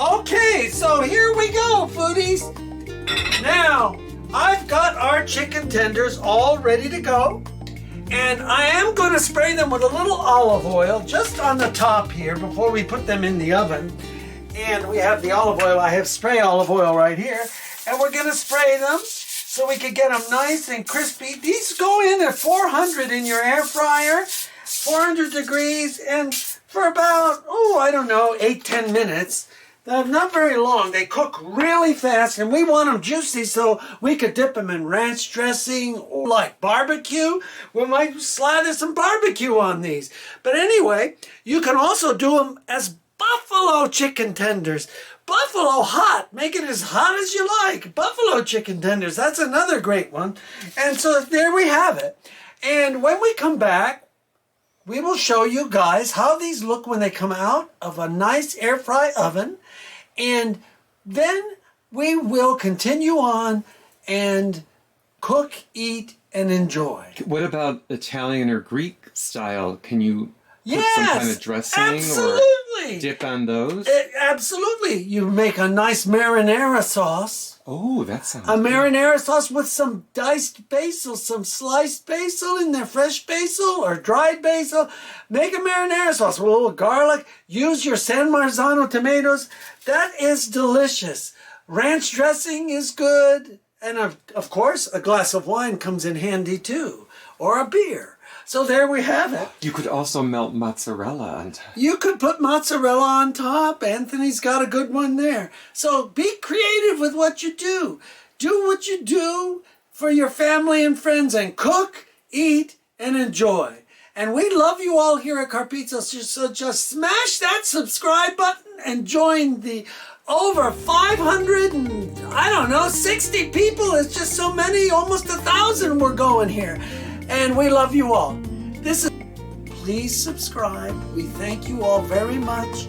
Okay, so here we go, foodies. Now, I've got our chicken tenders all ready to go. And I am going to spray them with a little olive oil just on the top here before we put them in the oven. And we have the olive oil. I have spray olive oil right here. And we're going to spray them so we can get them nice and crispy. These go in at 400 in your air fryer, 400 degrees, and for about, 8-10 minutes. They're not very long. They cook really fast, and we want them juicy so we could dip them in ranch dressing or like barbecue. We might slather some barbecue on these. But anyway, you can also do them as buffalo chicken tenders. Buffalo hot. Make it as hot as you like. Buffalo chicken tenders. That's another great one. And so there we have it. And when we come back, we will show you guys how these look when they come out of a nice air fry oven. And then we will continue on and cook, eat, and enjoy. What about Italian or Greek style? Can you put Yes, some kind of dressing absolutely. or dip on those? Absolutely. You make a nice marinara sauce. Oh, that sounds A good. marinara sauce with some diced basil, some sliced basil in there, fresh basil or dried basil. Make a marinara sauce with a little garlic. Use your San Marzano tomatoes. That is delicious. Ranch dressing is good. And of course, a glass of wine comes in handy too, or a beer. So there we have it. You could also melt mozzarella on top. You could put mozzarella on top. Anthony's got a good one there. So be creative with what you do. Do what you do for your family and friends and cook, eat, and enjoy. And we love you all here at Carpizzo. So just smash that subscribe button and join the over 560 people. It's just so many, almost 1,000 we're going here. And we love you all. Please subscribe. We thank you all very much.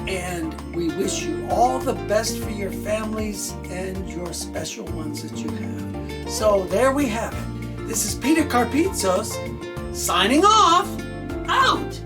And we wish you all the best for your families and your special ones that you have. So there we have it. This is Peter Carpizzos signing off. Out.